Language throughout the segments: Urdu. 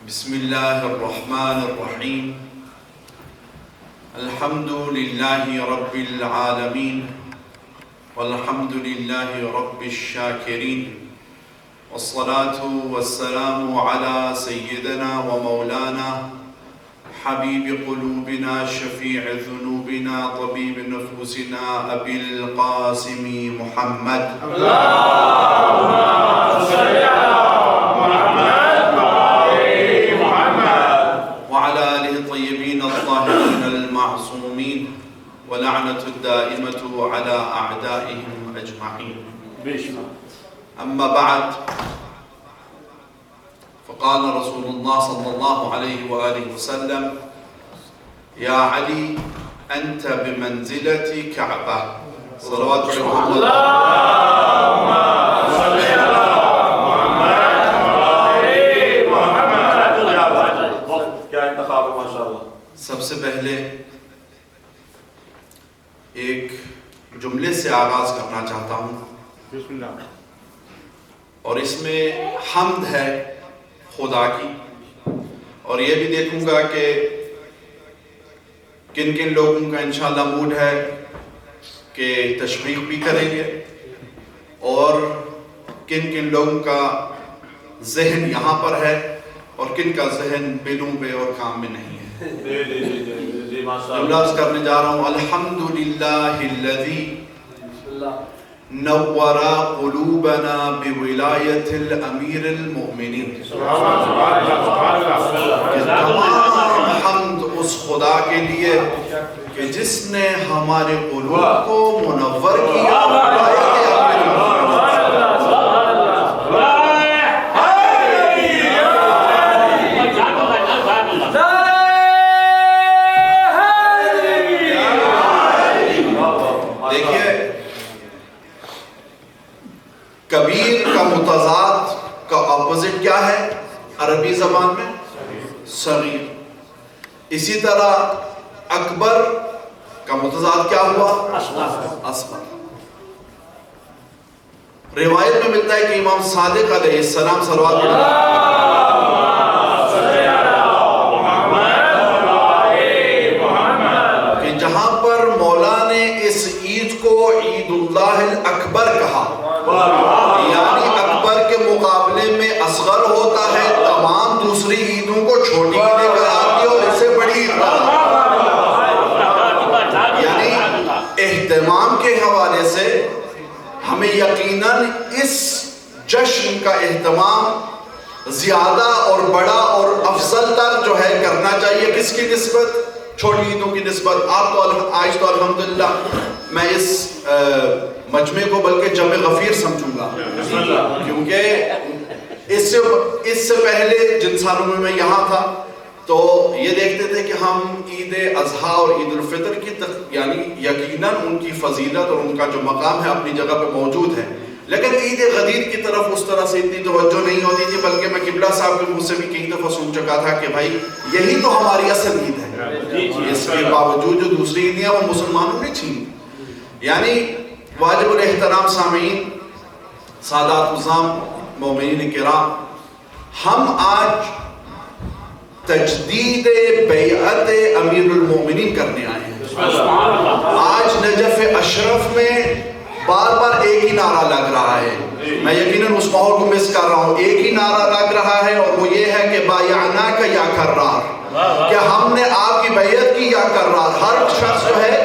بسم الله الرحمن الرحيم. الحمد لله رب العالمين والحمد لله رب الشاكرين، والصلاة والسلام على سيدنا ومولانا حبيب قلوبنا شفيع ذنوبنا طبيب نفوسنا أبي القاسم محمد. اللهم صل على وعلى آله الطيبين الطاهرين المعصومين ولعنة الدائمة على أعدائهم أجمعين. أما بعد، فقال رسول الله صلى الله عليه وآله وسلم: يا علي أنت بمنزلة كعبة. صلوات الله. اللهم صل على سب سے پہلے ایک جملے سے آغاز کرنا چاہتا ہوں اور اس میں حمد ہے خدا کی، اور یہ بھی دیکھوں گا کہ کن کن لوگوں کا انشاءاللہ موڈ ہے کہ تشویق بھی کریں گے اور کن کن لوگوں کا ذہن یہاں پر ہے اور کن کا ذہن بلوں پہ اور کام میں نہیں ہے۔ جملہ کرنے جا رہا ہوں: الحمدللہ الذی نور قلوبنا بولایت الامیر المؤمنین۔ تمام حمد اس خدا کے لیے کہ جس نے ہمارے قلوب کو منور کیا ولایت امیر المؤمنین۔ کبیر کا متضاد کا اپوزٹ کیا ہے عربی زبان میں؟ صغیر۔ اسی طرح اکبر کا متضاد کیا ہوا؟ اصغر۔ روایت میں ملتا ہے کہ امام صادق علیہ السلام صلوات کہ جہاں پر مولا نے اس عید کو عید اللہ الاکبر کہا، یعنی اکبر کے مقابلے میں اصغر ہوتا ہے، تمام دوسری عیدوں کو چھوٹی عیدیں قرار دی اور اسے بڑی عید قرار دی۔ یعنی اہتمام کے حوالے سے ہمیں یقیناً اس جشن کا اہتمام زیادہ اور بڑا اور افضل تر جو ہے کرنا چاہیے۔ کس کی نسبت؟ چھوٹی عیدوں کی نسبت۔ آپ تو آج تو الحمدللہ میں اس مجمع کو بلکہ جمع غفیر سمجھوں گا، کیونکہ اس سے پہلے جن سالوں میں میں یہاں تھا تو یہ دیکھتے تھے کہ ہم عید اضحیٰ اور عید الفطر کی یعنی یقیناً ان کی فضیلت اور ان کا جو مقام ہے اپنی جگہ پہ موجود ہے، لیکن عید غدیر کی طرف اس طرح سے اتنی توجہ نہیں ہوتی تھی، بلکہ میں قبلہ صاحب کے منہ سے بھی کئی دفعہ سن چکا تھا کہ بھائی یہی تو ہماری اصل عید ہے، اس کے باوجود جو دوسری عیدیں ہیں وہ مسلمانوں نے چھین۔ یعنی واجب الاحترام سامعین، سادات عظام، مومنین کرام، ہم آج تجدید بیعت امیر المومنین کرنے آئے ہیں۔ آج نجف اشرف میں بار بار ایک ہی نعرہ لگ رہا ہے، میں یقیناً اس ماحول کو مس کر رہا ہوں، ایک ہی نعرہ لگ رہا ہے اور وہ یہ ہے کہ بایعناک یا کرار، کہ ہم نے آپ کی بیعت کی یا کرار۔ ہر شخص جو ہے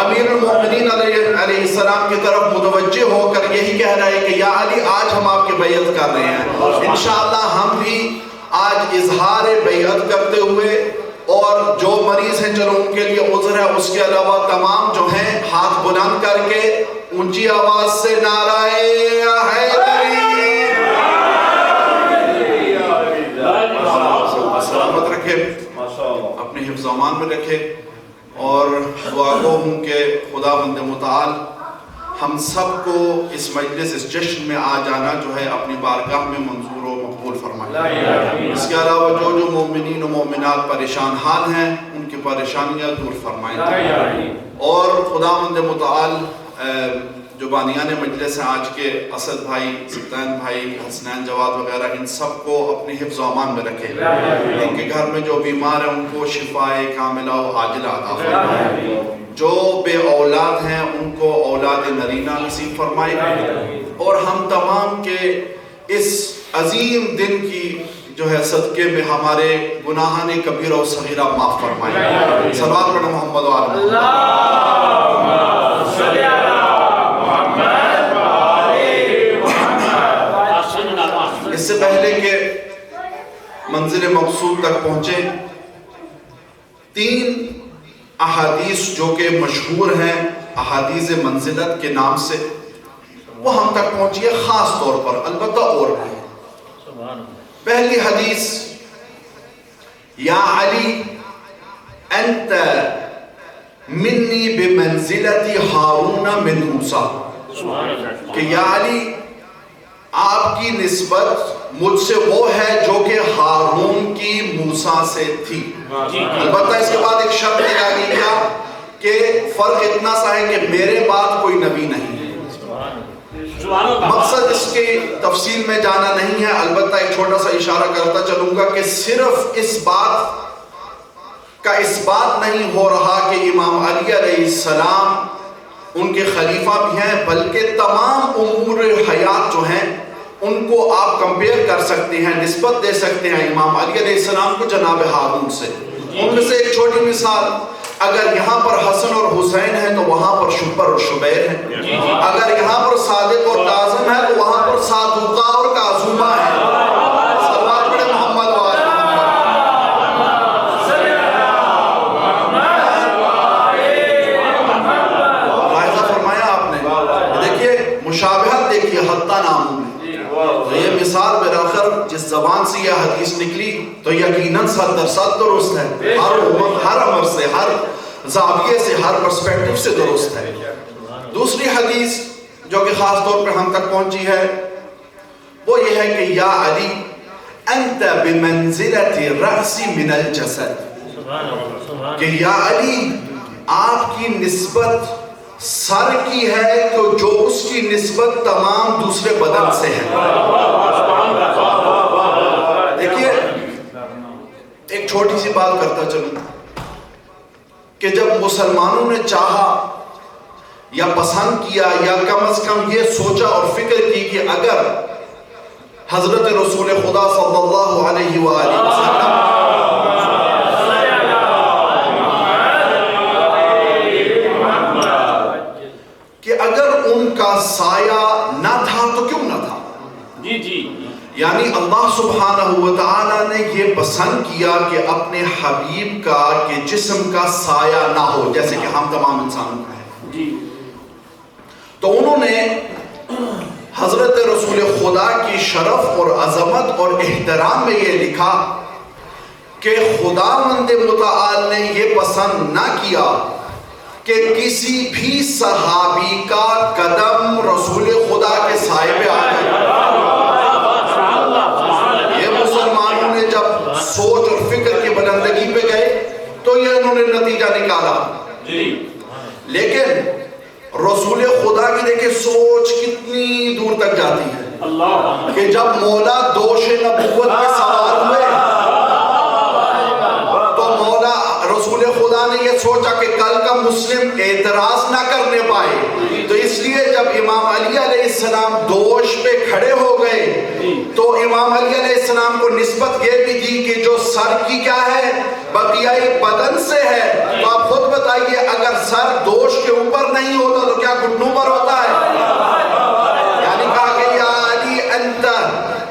امیر المومنین علیہ السلام کی طرف متوجہ ہو کر یہی کہہ رہا ہے کہ یا علی آج ہم آپ کی بیعت کر رہے ہیں۔ انشاءاللہ ہم بھی آج اظہار بیعت کرتے ہوئے، اور جو مریض ہیں چلو ان کے لیے عذر ہے، اس کے علاوہ تمام جو ہیں ہاتھ بلند کر کے اونچی آواز سے نعرہ حیدری سلامت رکھے، اپنے حفظ و امان میں رکھے، اور دعا گو ہوں کہ خداوند متعال ہم سب کو اس مجلس اس جشن میں آ جانا جو ہے اپنی بارگاہ میں منظور و مقبول فرمائے۔ اس کے علاوہ جو مومنین و مومنات پریشان حال ہیں ان کی پریشانیاں دور فرمائیں، اور خداوند متعال جو بانیان مجلس ہیں آج کے، اسد بھائی، سلطان بھائی، حسنین جواد وغیرہ، ان سب کو اپنی حفظ و امان میں رکھے، ان کے گھر میں جو بیمار ہیں ان کو شفاء کاملہ و عاجلہ عطا فرمائے، جو بے اولاد ہیں ان کو اولاد نرینہ نصیب فرمائے، اور ہم تمام کے اس عظیم دن کی جو ہے صدقے میں ہمارے گناہان کبیرہ و صغیرہ معاف فرمائے۔ صلوات پڑھیں محمد و آل محمد۔ اس سے پہلے کہ منزل مقصود تک پہنچے، 3 احادیث جو کہ مشہور ہیں احادیث منزلت کے نام سے، وہ ہم تک پہنچی ہے خاص طور پر، البتہ اور بھی۔ پہلی حدیث، یا علی انت منی بمنزلت ہارون من موسیٰ، کہ یا علی آپ کی نسبت مجھ سے وہ ہے جو کہ ہارون کی موسیٰ سے تھی۔ البتہ اس کے بعد ایک شرط لگائی گیا کہ فرق اتنا سا ہے کہ میرے بعد کوئی نبی نہیں ہے۔ مقصد اس کی تفصیل میں جانا نہیں ہے، البتہ ایک چھوٹا سا اشارہ کرتا چلوں گا کہ صرف اس بات کا اس بات نہیں ہو رہا کہ امام علی علیہ السلام ان کے خلیفہ بھی ہیں، بلکہ تمام امور حیات جو ہیں ان کو آپ کمپیئر کر سکتے ہیں، نسبت دے سکتے ہیں امام علی علیہ السلام کو جناب ہارون سے۔ ان میں سے ایک چھوٹی مثال، اگر یہاں پر حسن اور حسین ہے تو وہاں پر شبر اور شبیر ہے، اگر یہاں پر صادق اور کاظم ہے تو وہاں پر صادقہ اور کاظمہ ہے۔ صلوات پڑھیں محمد و آل محمد۔ ملاحظہ فرمایا آپ نے، دیکھیے مشابہت دیکھیے حتیٰ ناموں میں۔ تو یہ مثال بلاخر جس زبان سے یہ حدیث نکلی تو یقیناً 100% درست ہے، ہر عمر سے، ہر زاویے سے، ہر پرسپیکٹیو سے درست ہے۔ دوسری حدیث جو کہ خاص طور پہ ہم تک پہنچی ہے وہ یہ ہے کہ یا علی انت بمنزلت الرأس من الجسد، کہ یا علی آپ کی نسبت سر کی ہے تو جو اس کی نسبت تمام دوسرے بدن سے ہے۔ دیکھیے ایک چھوٹی سی بات کرتا چلوں کہ جب مسلمانوں نے چاہا یا پسند کیا یا کم از کم یہ سوچا اور فکر کی کہ اگر حضرت رسول خدا صلی اللہ علیہ وآلہ وسلم کہ اگر ان کا سایہ نہ تھا تو کیوں نہ تھا، یعنی اللہ سبحانہ وتعالی نے یہ پسند کیا کہ اپنے حبیب کا کہ جسم کا سایہ نہ ہو، جیسے کہ ہم تمام انسانوں کا ہے۔ تو انہوں نے حضرت رسول خدا کی شرف اور عظمت اور احترام میں یہ لکھا کہ خداوند متعال نے یہ پسند نہ کیا کہ کسی بھی صحابی کا قدم رسول خدا کے سائے پہ آ جائے۔ یہ مسلمانوں نے جب سوچ اور فکر کی بلندگی پہ گئے تو یہ انہوں نے نتیجہ نکالا، لیکن رسول خدا کی دیکھیں سوچ کتنی دور تک جاتی ہے کہ جب مولا دوش نبوت میں سوار ہوئے تو مولا رسول خدا نے یہ سوچا کہ کل کا مسلم اعتراض نہ کرنے پائے، تو اس لیے جب امام علی علیہ السلام دوش پہ کھڑے ہو گئے تو امام علی علیہ السلام کو نسبت یہ بھی دی کہ جو سر کی کیا ہے بقیہ بدن سے ہے۔ تو آپ خود بتائیے اگر سر دوش کے اوپر نہیں ہوتا تو کیا گھٹنوں پر ہوتا ہے؟ یعنی کہا کہ یا علی انت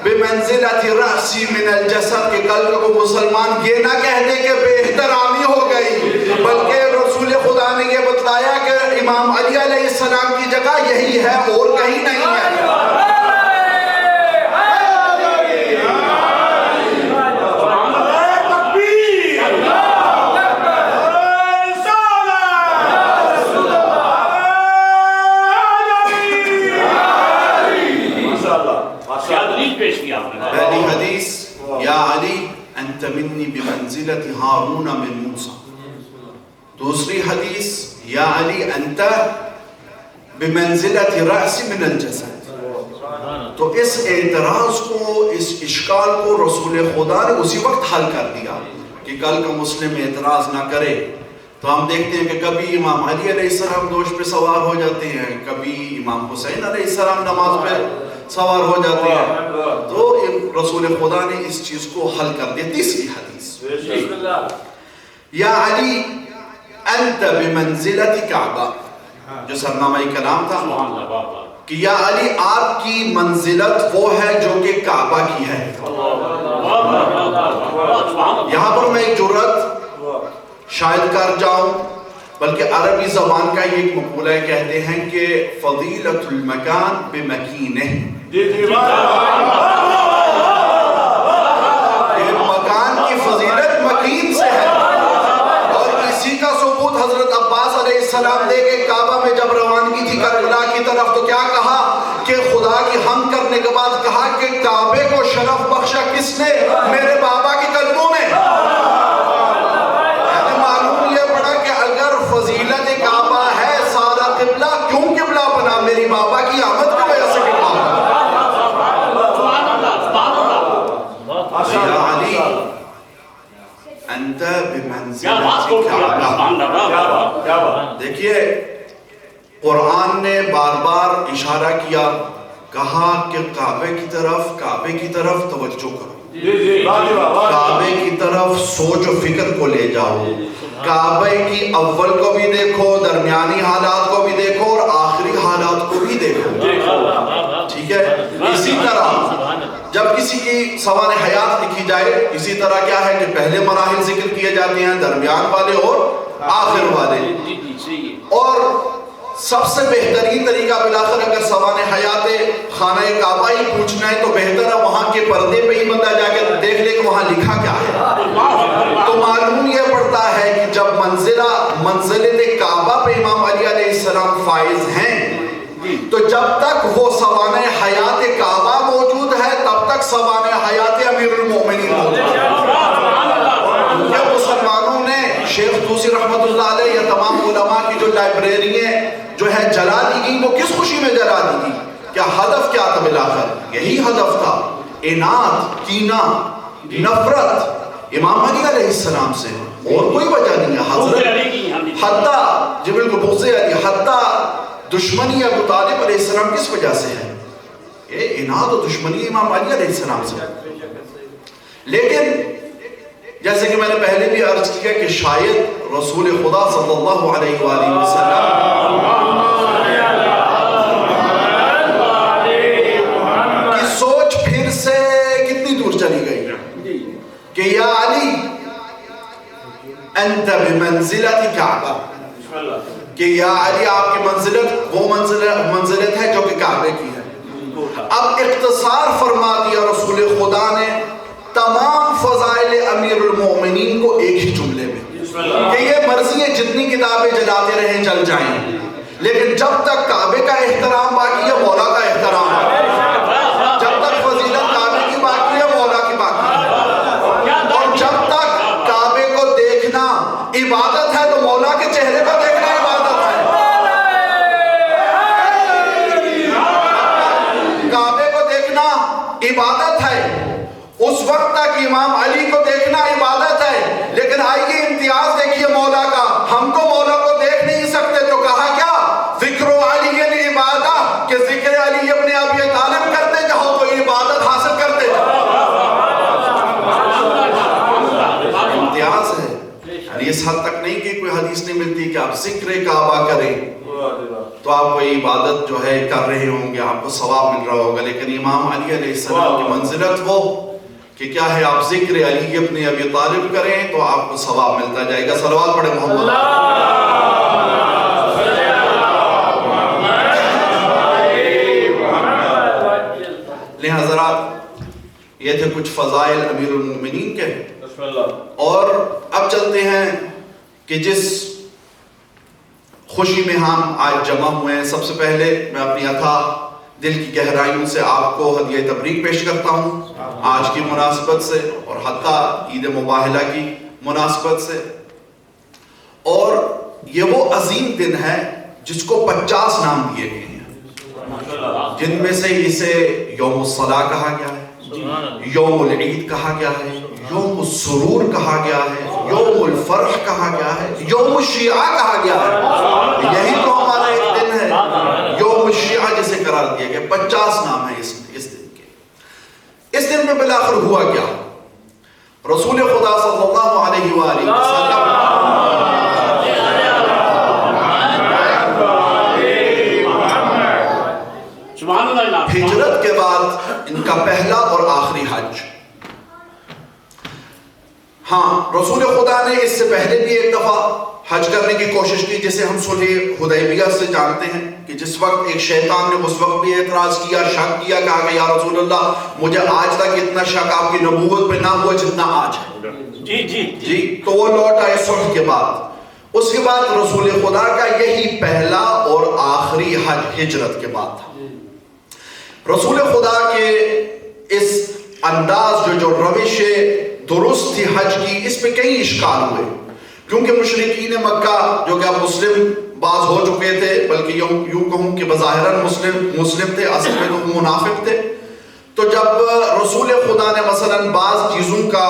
بمنزلت الرأس من الجسد، کہ کل کو مسلمان یہ نہ کہہ دے کہ بے احترامی ہو گئی، بلکہ رسول خدا نے یہ بتلایا کہ امام علی علیہ السلام کی جگہ یہی ہے اور کہیں نہیں ہے۔ پہلی حدیث یا علی انت منی بمنزلت ہارون من موسیٰ، دوسری حدیث یا علی انت بمنزلت رأس من الجسد. تو اس اعتراض کو، اس اشکال کو رسول خدا نے اسی وقت حل کر دیا کہ کل کا مسلم اعتراض نہ کرے. تو ہم دیکھتے ہیں کہ کبھی امام علی علیہ السلام دوش پہ سوار ہو جاتے ہیں، کبھی امام حسین علیہ السلام نماز پہ سوار ہو جاتے ہیں. تو رسول خدا نے اس چیز کو حل کر دیا. تیسری حدیث، یا علی انت بمنزلت کعبہ، جو سرنامہ کلام تھا کہ یا علی آپ کی منزلت وہ ہے جو کہ کعبہ کی ہے. یہاں پر میں ایک جرات شاید کر جاؤں، بلکہ عربی زبان کا یہ ایک مقولہ کہتے ہیں کہ فضیلت المکان بمکینہ، کہ مکان کی فضیلت مکین سے ہے. اور اسی کا ثبوت حضرت عباس علیہ السلام دے کے کعبہ میں جب روانگی تھی کربلا کی طرف تو کیا کہا کہ خدا کی حمد کرنے کے بعد کہا کہ کعبے کو شرف بخشا کس نے؟ میرے بابا کے قدموں نے. معلوم یہ پڑا کہ اگر فضیلت کعبہ ہے سارا قبلہ کیوں قبلہ بنا؟ میری بابا کی آمد کی وجہ سے قبلہ بنا. یا علی انت بمنزلت کعبہ. دیکھیے قرآن نے بار بار اشارہ کیا، کہا کہ کعبے کی طرف توجہ کرو، کعبے کی طرف سوچ و فکر کو لے جاؤ. کعبے کی اول کو بھی دیکھو، درمیانی حالات کو بھی دیکھو اور آخری حالات کو بھی دیکھو. ٹھیک ہے. اسی طرح جب کسی کی سوانح حیات لکھی جائے، اسی طرح کیا ہے کہ پہلے مراحل ذکر کیے جاتے ہیں، درمیان والے اور آخر والے. اور سب سے بہترین طریقہ بالآخر اگر سوانح حیات خانہ کعبہ ہی پوچھنا ہے تو بہتر ہے وہاں کے پردے پہ ہی بندہ جا کے دیکھ لے کہ وہاں لکھا کیا ہے. تو معلوم یہ پڑتا ہے کہ جب منزلت کعبہ پہ امام علی علیہ السلام فائز ہیں تو جب تک وہ سوانح حیات کعبہ موجود ہے تب تک سوانح حیات امیر المومنین موجود ہے. جب مسلمانوں نے شیخ طوسی رحمت اللہ علیہ یا تمام علماء کی جو لائبریریاں جو ہے جلا دی گئی، وہ کس خوشی میں جلا دی گئی؟ کیا ہدف کیا تھا بالآخر؟ یہی ہدف تھا، عناد، کینہ، نفرت امام علی علیہ السلام سے، اور کوئی وجہ نہیں ہے. حضرت حتیٰ جبل کو بغض علی، حتیٰ دشمنی ابو طالب علیہ السلام کس وجہ سے ہے؟ یہ عناد و دشمنی امام علی علیہ السلام سے. لیکن جیسے کہ میں نے پہلے بھی عرض کیا کہ شاید رسول خدا صلی اللہ علیہ وآلہ وسلم کی سوچ پھر سے کتنی دور چلی گئی کہ یا علی انت بمنزلت کعبہ، کہ یا علی آپ کی منزلت وہ منزلت ہے جو کہ کعبے کی ہے. اب اختصار فرما دیا رسول خدا نے تمام فضائل امیر المومنین کو ایک ہی جملے میں کہ یہ مرضی ہے جتنی کتابیں جلاتے رہیں جل جائیں، لیکن جب تک کعبے کا احترام باقی ہے مولا کا احترام باقی ہے. جب تک فضیلت کعبے کی باقی ہے مولا کی باقی ہے. اور جب تک کعبے کو دیکھنا عبادت ہے تو مولا کے چہرے کو دیکھنا عبادت ہے. کعبے کو دیکھنا عبادت ہے. اس وقت تک امام علی کو دیکھنا عبادت ہے، لیکن آئیے امتیاز دیکھیے مولا کا. ہم تو مولا کو دیکھ نہیں سکتے تو کہا کیا ذکر علی عبادت، کہ ذکر علی ابن ابی طالب کرتے جاؤ تو عبادت حاصل کرتے جاؤ. امتیاز ہے. یعنی اس حد تک نہیں کہ کوئی حدیث نہیں ملتی کہ آپ ذکر کعبہ کریں تو آپ کوئی عبادت جو ہے کر رہے ہوں گے، آپ کو ثواب مل رہا ہوگا. لیکن امام علی علیہ السلام کی منزلت وہ کہ کیا ہے، آپ ذکر علی ابن ابی طالب کریں تو آپ کو ثواب ملتا جائے گا. صلوات پڑھیں محمد. لے حضرات، یہ تھے کچھ فضائل امیر المومنین کے. اور اب چلتے ہیں کہ جس خوشی میں ہم آج جمع ہوئے ہیں، سب سے پہلے میں اپنی اتھاہ دل کی گہرائیوں سے آپ کو ہدیہ تبریک پیش کرتا ہوں آج کی مناسبت سے اور حتیٰ عید مباہلہ کی مناسبت سے. اور یہ وہ عظیم دن ہے جس کو 50 نام دیے گئے ہیں، جن میں سے اسے یوم الصلاح کہا گیا ہے، یوم العید کہا گیا ہے، یوم السرور کہا گیا ہے، یوم الفرح کہا گیا ہے، یوم الشیعہ کہا گیا ہے۔ یہی تو ہمارا ایک دن ہے یوم الشیعہ جسے قرار دیا گیا۔ 50 نام ہے اس دن کے۔ اس دن میں بالآخر ہوا کیا؟ رسول خدا صلی اللہ علیہ وآلہ وسلم ہجرت کے بعد ان کا پہلا اور آخری حج۔ ہاں، رسول خدا نے اس سے پہلے بھی ایک دفعہ حج کرنے کی کوشش کی، جسے ہم صلح حدیبیہ سے جانتے ہیں، کہ جس وقت ایک شیطان نے اس وقت بھی اعتراض کیا، شک کیا، کہا کہ یا رسول اللہ مجھے آج تک اتنا شک آپ کی نبوت پہ نہ ہوا جتنا آج ہے۔ جی تو وہ لوٹ آئے صلح کے بعد۔ اس کے بعد رسول خدا کا یہی پہلا اور آخری حج ہجرت کے بعد تھا۔ رسول خدا کے اس انداز جو روش درست تھی حج کی، اس پہ کئی اشکال ہوئے، کیونکہ مشرکین مکہ جو کہ اب مسلم بعض ہو چکے تھے، بلکہ یوں کہوں کہ بظاہراً مسلم تھے، اصل میں تو منافق تھے۔ تو جب رسول خدا نے مثلاً بعض چیزوں کا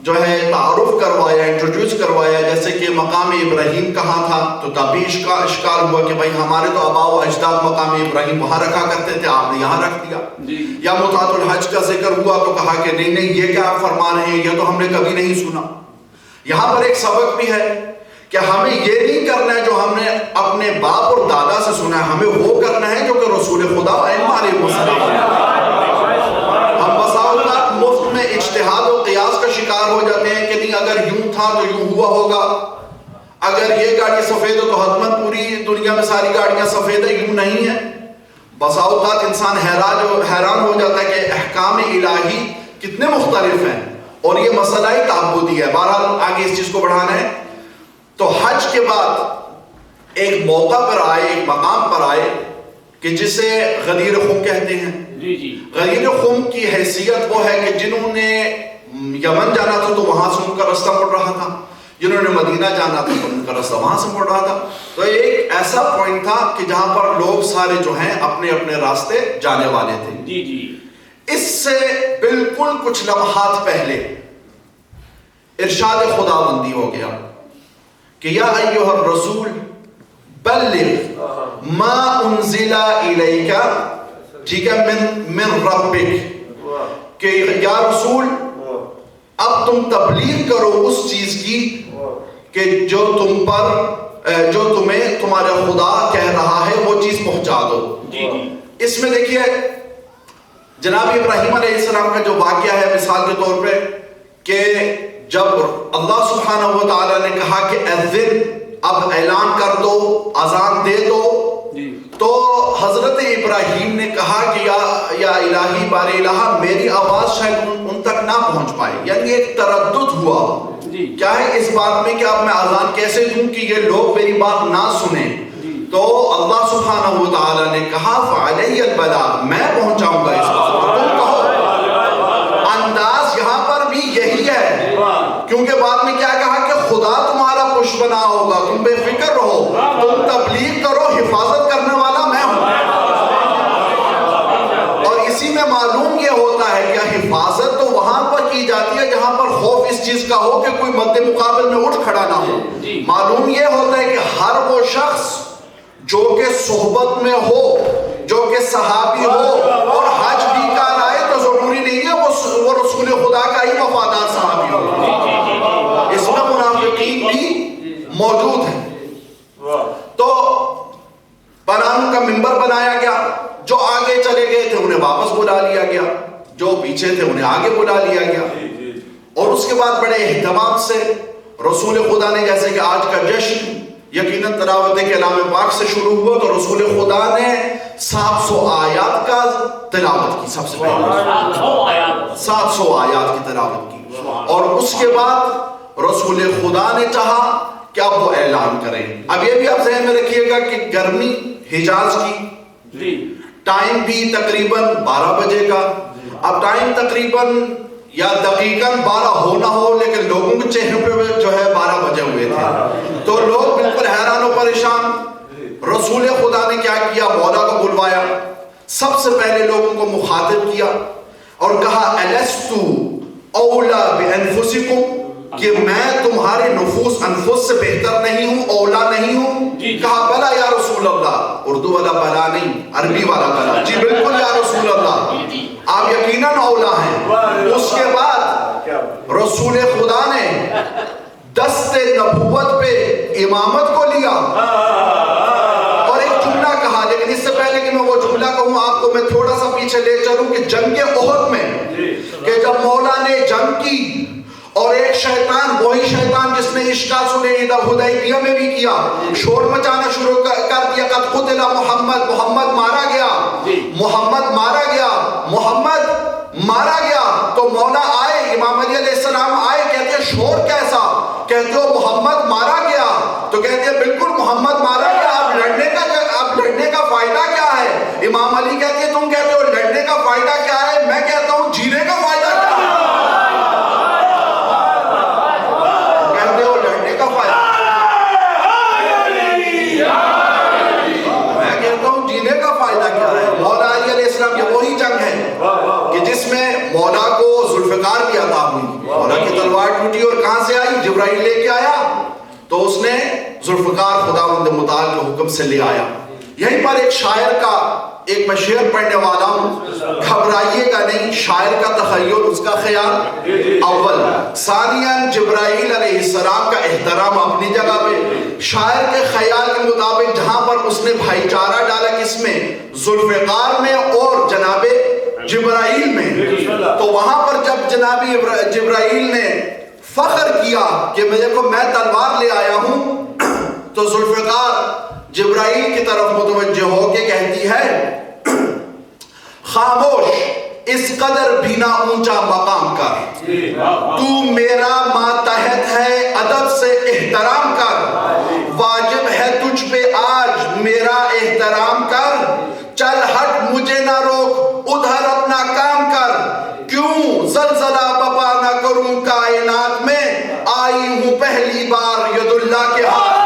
جو ہے تعارف کروایا، انٹروڈیوس کروایا، جیسے کہ مقام ابراہیم کہاں تھا، تو تب بھی اشکال ہوا کہ بھائی ہمارے تو آباء و اجداد مقام ابراہیم وہاں رکھا کرتے تھے، آپ نے یہاں رکھ دیا۔ یا متعۃ الحج کا ذکر ہوا تو کہا کہ نہیں یہ کیا آپ فرما رہے ہیں، یہ تو ہم نے کبھی نہیں سنا۔ یہاں پر ایک سبق بھی ہے کہ ہمیں یہ نہیں کرنا ہے جو ہم نے اپنے باپ اور دادا سے سنا ہے، ہمیں وہ کرنا ہے جو کہ رسول خدا علیہ السلام۔ ہم بسا اوقات مفت میں اجتہاد و قیاس کا شکار ہو جاتے ہیں کہ نہیں اگر یوں تھا تو یوں ہوا ہوگا، اگر یہ گاڑی سفید ہے تو حتماً پوری دنیا میں ساری گاڑیاں سفید ہیں، یوں نہیں ہے۔ بسا اوقات انسان حیران ہو جاتا ہے کہ احکام الہی کتنے مختلف ہیں، اور یہ مسئلہ ہی تعبدی ہے۔ بہرحال آگے اس چیز کو بڑھانا ہے۔ تو حج کے بعد ایک موقع پر آئے، ایک مقام پر آئے کہ جسے غدیر خم کہتے ہیں۔ غدیر خم کی حیثیت وہ ہے کہ جنہوں نے یمن جانا تھا تو وہاں سے ان کا رستہ مڑ رہا تھا، جنہوں نے مدینہ جانا تھا تو ان کا رستہ وہاں سے مڑ رہا تھا۔ تو ایک ایسا پوائنٹ تھا کہ جہاں پر لوگ سارے جو ہیں اپنے اپنے راستے جانے والے تھے۔ اس سے بالکل کچھ لمحات پہلے ارشاد خداوندی ہو گیا کہ یا ایھا الرسول بلغ ما انزل الیک، ٹھیک ہے، من ربک، کہ یا رسول اب تم تبلیغ کرو اس چیز کی کہ جو تمہیں تمہارا خدا کہہ رہا ہے وہ چیز پہنچا دو۔ اس میں دیکھیے جناب ابراہیم علیہ السلام کا جو واقعہ ہے مثال کے طور پہ، کہ جب اللہ سبحانہ و تعالیٰ نے کہا کہ اذن، اب اعلان کر دو، اذان دے دو، تو حضرت ابراہیم نے کہا کہ یا الہی بار الہ میری آواز شاید ان تک نہ پہنچ پائے، یعنی ایک تردد ہوا کیا ہے اس بات میں کہ اب میں اذان کیسے دوں کہ یہ لوگ میری بات نہ سنیں۔ تو اللہ سبحانہ و تعالیٰ نے کہا فعلی البلاغ، میں پہنچاؤں گا اس بات کو، تم کہو۔ انداز یہاں پر بھی یہی ہے، کیونکہ بعد میں کیا کہا کہ خدا تمہارا پشت بنا ہوگا، تم بے فکر رہو، تم تبلیغ کرو، حفاظت کرنے والا میں ہوں۔ اور اسی میں معلوم یہ ہوتا ہے کہ حفاظت تو وہاں پر کی جاتی ہے جہاں پر خوف اس چیز کا ہو کہ کوئی مد مقابل میں اٹھ کھڑا نہ ہو۔ معلوم یہ ہوتا ہے کہ ہر وہ شخص جو کہ صحبت میں ہو، جو کہ صحابی ہو اور حج بھی کر آئے، تو ضروری نہیں ہے وہ رسول خدا کا ہی وفادار صحابی ہو، اس میں منافقین بھی موجود ہیں۔ تو بنانوں کا منبر بنایا گیا، جو آگے چلے گئے تھے انہیں واپس بلا لیا گیا، جو پیچھے تھے انہیں آگے بلا لیا گیا، اور اس کے بعد بڑے اہتمام سے رسول خدا نے، جیسے کہ آج کا جشن یقیناً تلاوت کلام پاک سے شروع ہوا، تو رسول خدا نے 700 آیات کا تلاوت کی، سب سے پہلے 700 آیات کی تلاوت کی، اور اس کے بعد رسول خدا نے چاہا کہ اب وہ اعلان کریں۔ اب یہ بھی آپ ذہن میں رکھیے گا کہ گرمی حجاز کی، ٹائم بھی تقریباً 12 بجے کا، اب ٹائم تقریباً یا دقیقاً 12 ہو نہ ہو، لیکن لوگوں کے چہرے پہ جو ہے 12 بجے ہوئے تھے، تو لوگ بالکل حیران و پریشان رسول خدا نے کیا کیا؟ مولا کو بلوایا، سب سے پہلے لوگوں کو مخاطب کیا اور کہا الستو اولا بانفسکم، کہ میں تمہارے نفوس انفس سے بہتر نہیں ہوں، اولا نہیں ہوں؟ کہا بلا یا رسول اللہ، اردو والا بلا نہیں، عربی والا بلا، جی بالکل یا رسول اللہ آپ یقیناً اولا ہیں۔ اس کے بعد رسول خدا نے دست نبوت پہ امامت کو لیا اور ایک جملہ کہا، لیکن اس سے پہلے کہ میں وہ جملہ کہوں آپ کو میں تھوڑا سا پیچھے لے چلوں کہ جنگ احد میں کہ جب مولا نے جنگ کی اور ایک شیطان، وہی شیطان جس نے اشکا سنہ حدیبیہ میں بھی کیا، شور مچانا شروع کر دیا، قد قتل محمد، محمد مارا گیا، محمد مارا گیا، محمد مارا گیا، تو مولا آئے، امام علی علیہ السلام آئے، کہتے ہیں شور کیسا؟ کہتے ہو محمد مارا گیا، تو کہتے ہیں بالکل محمد مارا گیا، اب لڑنے کا فائدہ کیا ہے؟ امام علی کہتے ہیں تم کہتے ہو لڑنے کا فائدہ کیا ہے، میں کہتا ہوں جینے کا فائدہ کیا ہے؟ کہتے ہو لڑنے کا فائدہ، میں کہتا ہوں جینے کا فائدہ کیا ہے؟ مولا علی علیہ السلام، یہ وہی جنگ ہے کہ جس میں مولا کو ذوالفقار بھی عطا ہوئی، مولا کی تلوار ٹوٹی اور کہاں سے آئی؟ جبرائیل لے کے آیا، تو اس نے ذوالفقار خداوند متعال کے حکم سے لے آیا۔ یہیں پر ایک شاعر کا، ایک میں شعر پڑھنے والا ہوں، گھبرائیے گا نہیں، شاعر کا تخیل اس کا خیال اول، ثانیاً جبرائیل علیہ السلام کا احترام اپنی جگہ پہ، شاعر کے خیال کے مطابق جہاں پر اس نے بھائی چارہ ڈالا کس میں؟ ذوالفقار میں اور جناب جبرائیل میں، تو وہاں پر جب جناب جبرائیل نے فخر کیا کہ میں تلوار لے آیا ہوں، تو ذوالفقار جبرائیل کی طرف متوجہ ہو کے کہتی ہے خاموش، اس قدر بھی نہ اونچا مقام کر، تو میرا ماتحت ہے ادب سے احترام کر، واجب ہے تجھ پہ آج میرا احترام کر، چل ہٹ مجھے نہ روک ادھر اپنا کام کر، کیوں زلزلہ بپا نہ کروں کائنات میں، آئی ہوں پہلی بار ید اللہ کے ہاتھ۔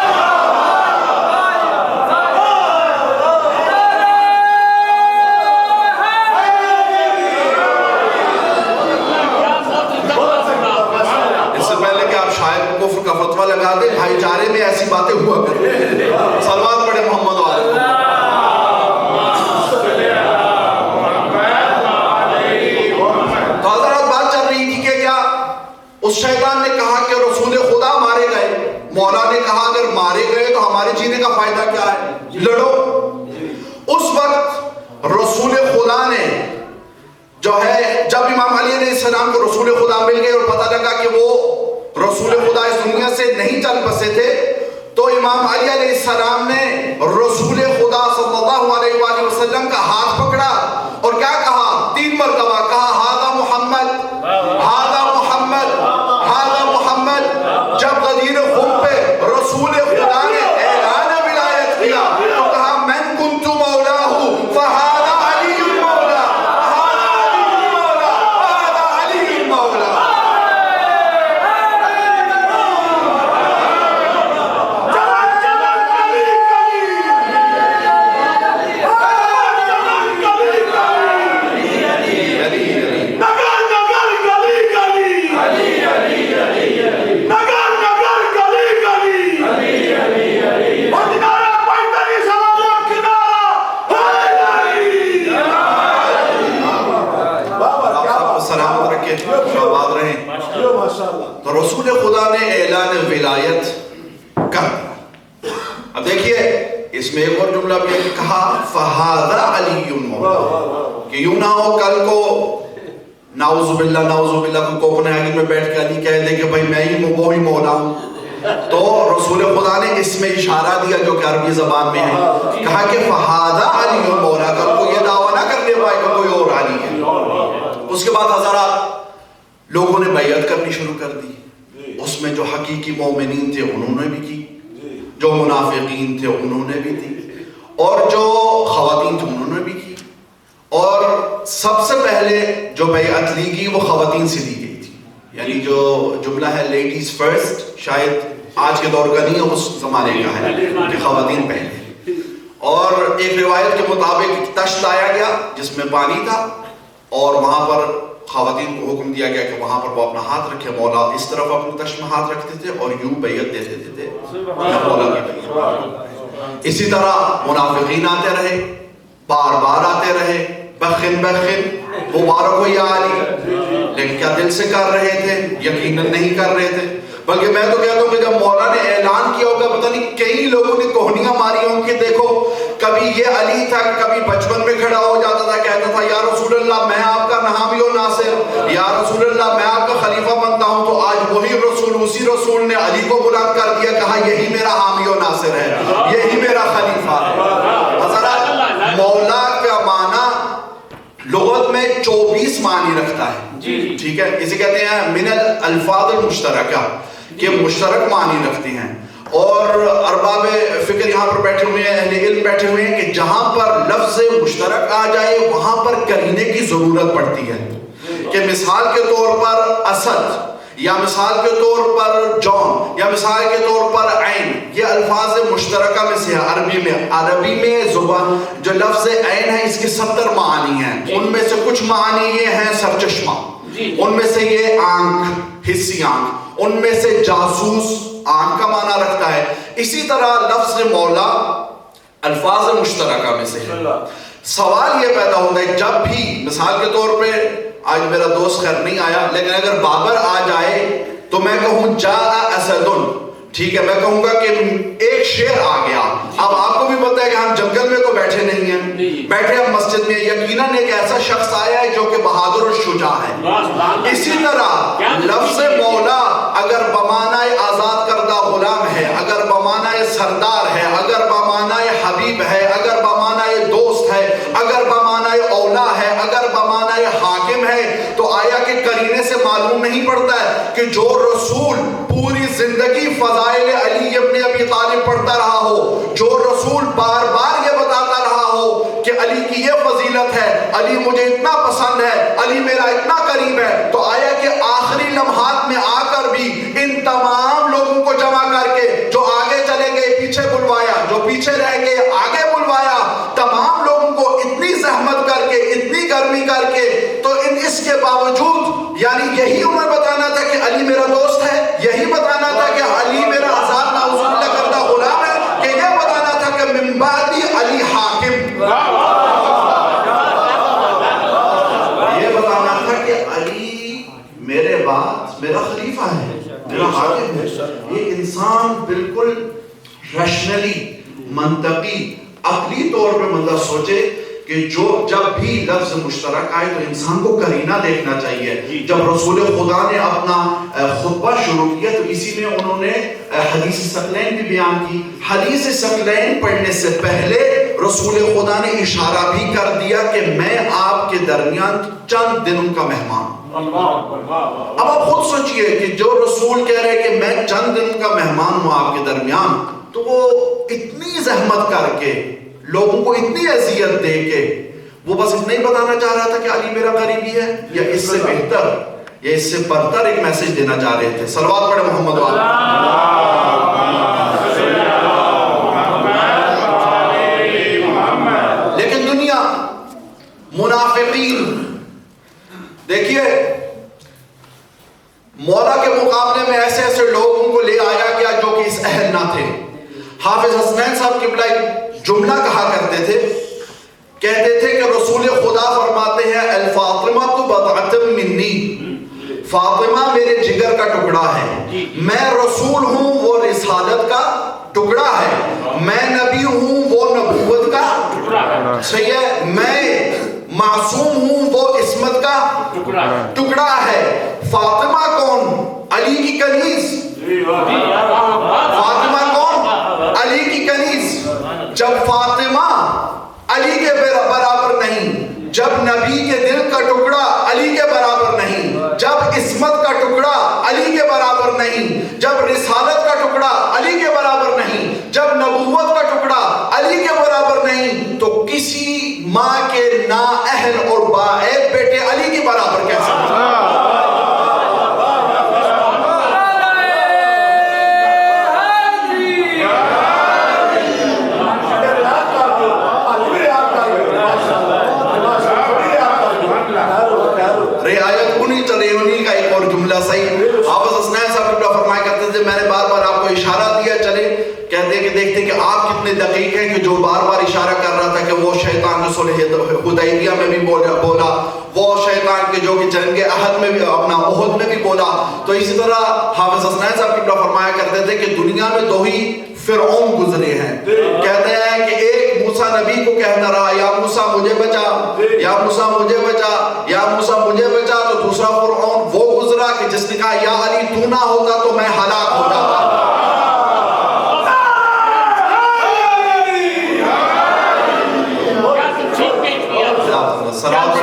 کفر کا فتوہ لگا دے، بھائی چارے میں ایسی باتیں ہوا کرتے ہیں، صلوات پڑھے محمد والے۔ تو حضرات بات چل رہی تھی کہ کیا اس شیطان نے کہا کہ رسول خدا مارے گئے، مولا نے کہا اگر مارے گئے تو ہمارے جینے کا فائدہ کیا ہے، لڑو۔ اس وقت رسول خدا نے جو ہے، جب امام علی علیہ السلام کو رسول خدا مل گئے اور پتہ لگا کہ وہ رسول خدا اس دنیا سے نہیں چل بسے تھے، تو امام علی علیہ السلام نے رسول خدا صلی اللہ علیہ وآلہ وسلم کا ہاتھ پکڑا اور کیا کہا؟ 3 مرتبہ کہا ہذا محمد، ہذا محمد، ہذا محمد۔ جب غدیر خم پہ رسول خدا نے اعلان ولایت کیا تو کہا من کنت مولاہ فہذا علی المولا، ہذا علی المولا۔ تو رسول خدا نے اعلان ولایت کر دیا۔ اب دیکھیے اس میں ایک اور جملہ بھی کہا فہذا علی المولا، کہ یوں نہ ہو کل کو نعوذ باللہ کو کوپنہیگن میں بیٹھ کے علی کہہ دے کہ بھائی میں ہی وہی مولا ہوں۔ تو رسول خدا نے اس میں اشارہ دیا جو کہ عربی زبان میں ہے، کہا کہ فہذا علی المولا، کل کو یہ دعویٰ نہ کرنے پائے کہ کوئی اور علی ہے۔ اس کے بعد حضرات لوگوں نے بیعت کرنی شروع کر دی، اس میں جو حقیقی مومنین تھے انہوں نے بھی کی، جو منافقین تھے انہوں نے بھی کی، اور جو خواتین تھے انہوں نے بھی کی، اور سب سے پہلے جو بیعت لی گئی وہ خواتین سے دی گئی تھی، یعنی جو جملہ ہے لیڈیز فرسٹ، شاید آج کے دور کا نہیں ہے، اس زمانے کا ہے کہ خواتین پہلے۔ اور ایک روایت کے مطابق ایک تشت لایا گیا جس میں پانی تھا، اور وہاں پر خواتین کو حکم دیا گیا کہ وہاں پر وہ اپنا ہاتھ رکھے. مولا اس طرف اپنے تشت میں ہاتھ رکھتے تھے اور یوں بیعت دے دیتے تھے مولا کی بیعت. اسی طرح منافقین آتے رہے، بار بار آتے رہے، بخن بخن مبارک ہو یا علی، لیکن کیا دل سے کر رہے تھے؟ یقیناً نہیں کر رہے تھے. بلکہ میں تو کہتا ہوں کہ جب مولا نے اعلان کیا ہوگا، پتہ نہیں کئی لوگوں نے کوہنیاں ماری ہوں کہ دیکھو کبھی یہ علی تھا، کبھی بچپن میں کھڑا ہو جاتا تھا، کہتا تھا یا رسول اللہ میں آپ کا حامی و ناصر، یا رسول اللہ میں آپ کا خلیفہ بنتا ہوں. تو آج وہی رسول، اسی رسول نے علی کو بلند کر دیا، کہا یہی میرا حامی و ناصر ہے، یہی میرا خلیفہ ہے. حضرات مولا کا معنی لغت میں 24 معنی رکھتا ہے، ٹھیک ہے. اسے کہتے ہیں من الالفاظ المشترکہ، کہ مشترک معنی رکھتے ہیں. اور ارباب فکر یہاں پر بیٹھے ہوئے ہیں، اہل علم بیٹھے ہوئے ہیں کہ جہاں پر لفظ مشترک آ جائے وہاں پر قرینے کی ضرورت پڑتی ہے. کہ مثال کے طور پر اسد، یا مثال کے طور پر جون، یا مثال کے طور پر عین، یہ الفاظ مشترکہ میں سے ہے. عربی میں زبان جو لفظ عین ہے اس کے 70 معانی ہیں. ان میں سے کچھ معانی یہ ہیں سرچشمہ، ان میں سے یہ آنکھ، حسی آنکھ، ان میں سے جاسوس آنکھ کا معنی رکھتا ہے. اسی طرح لفظ مولا الفاظ مشترکہ میں سے ہے. سوال یہ پیدا ہوتا ہے جب بھی مثال کے طور پہ آج میرا دوست خیر نہیں آیا، لیکن اگر بابر آ جائے تو میں کہوں جاء اسدن، ٹھیک ہے، میں کہوں گا کہ ایک شیر آ گیا. اب آپ کو بھی پتا ہے کہ ہم جنگل میں تو بیٹھے نہیں ہیں، بیٹھے ہم مسجد میں، یقیناً ایک ایسا شخص آیا ہے جو کہ بہادر اور شجاع ہے. اسی طرح لفظ مولا اگر بمعنی آزاد کردہ غلام ہے، اگر بمعنی سردار ہے، اگر بمعنی حبیب ہے، اگر بمعنی دوست ہے، اگر بمعنی اولا ہے، اگر بمعنی حاکم ہے، تو آیا کہ قرینے سے معلوم نہیں پڑتا ہے کہ جو رسول پوری زندگی فضائل علی ابن ابی طالب پڑھتا رہا ہو، جو رسول بار بار یہ بتاتا رہا ہو کہ علی کی یہ فضیلت ہے، علی مجھے اتنا پسند ہے، علی میرا اتنا قریب ہے، تو آیا کہ آخری لمحات میں آ کر بھی ان تمام لوگوں کو جمع کر کے جو آگے چلے گئے پیچھے بلوایا، جو پیچھے رہ گئے آگے بلوایا، تمام لوگوں کو اتنی زحمت کر کے، اتنی گرمی کر کے، تو اس کے باوجود یعنی یہی انہیں بتانا تھا کہ علی میرا دوست ہے، یہی بتانا تھا کہ علی میرا آزاد ناؤز باللہ کردہ غلام ہے، کہ یہ بتانا تھا کہ من بعدی علی حاکم، یہ بتانا تھا کہ علی میرے بعد میرا خلیفہ ہے، میرا حاکم ہے. یہ انسان بالکل ریشنلی، منطقی، عقلی طور پہ مطلب سوچے کہ جو جب بھی لفظ مشترک آئے تو انسان کو قرینہ دیکھنا چاہیے. جب رسول خدا نے اپنا خطبہ شروع کیا تو اسی میں انہوں نے حدیث ثقلین بھی بیان کی. حدیث ثقلین پڑھنے سے پہلے رسول خدا نے اشارہ بھی کر دیا کہ میں آپ کے درمیان چند دنوں کا مہمان ہوں. اب آپ خود سوچئے کہ جو رسول کہہ رہے کہ میں چند دنوں کا مہمان ہوں آپ کے درمیان، تو وہ اتنی زحمت کر کے، لوگوں کو اتنی اذیت دے کے، وہ بس اتنا ہی بتانا چاہ رہا تھا کہ علی میرا قریبی ہے، یا اس سے بہتر یا اس سے برتر ایک میسج دینا چاہ رہے تھے؟ صلوات پڑھے محمد والا. لیکن دنیا، منافقین، دیکھیے مولا کے مقابلے میں ایسے ایسے لوگوں کو لے آیا گیا جو کہ اس اہل نہ تھے. حافظ حسنین صاحب قبلہ ایک جملہ کہا کرتے تھے، کہتے تھے کہ رسول خدا فرماتے ہیں الفاطمہ تو بضعۃ منی، فاطمہ میرے جگر کا ٹکڑا ہے، میں رسول ہوں وہ رسالت کا ٹکڑا ہے، میں نبی ہوں وہ نبوت کا صحیح ہے، میں معصوم ہوں وہ عصمت کا ٹکڑا ہے. فاطمہ کون؟ علی کی کنیز. فاطمہ کون؟ علی کی کنیز. جب فاطمہ علی کے برابر نہیں، جب نبی کے دل کا ٹکڑا علی کے برابر نہیں، جب عصمت کا ٹکڑا علی کے برابر نہیں، جب رسالت کا ٹکڑا علی کے برابر نہیں، جب نبوت کا ٹکڑا علی کے برابر نہیں، تو کسی ماں کے نااہل اور باعث بیٹے علی کی برابر کیسے ہوگا؟ حافظ حسنین صاحب قبلہ فرمایا کرتے تھے میں نے بار بار آپ کو اشارہ دیا چلے کہتے کہ دیکھتے کہ آپ کتنے دقیق ہیں کہ جو بار بار اشارہ کر رہا تھا کہ وہ شیطان جو صلح حدیبیہ میں بھی بولا وہ شیطان کے جو کہ جنگ احد میں بھی اپنا احد میں بھی بولا. تو اسی طرح حافظ حسنین صاحب قبلہ فرمایا کرتے تھے کہ دنیا میں دو ہی فرعون گزرے ہیں. کہتے ہیں کہ ایک موسیٰ نبی کو کہتا رہا یا موسیٰ مجھے بچا یا موسیٰ مجھے بچا یا موسیٰ مجھے بچا, تو دوسرا فرعون وہ گزرا کہ جس نے کہا یا علی تو نہ ہوتا تو میں ہلاک ہو جاتا. صراط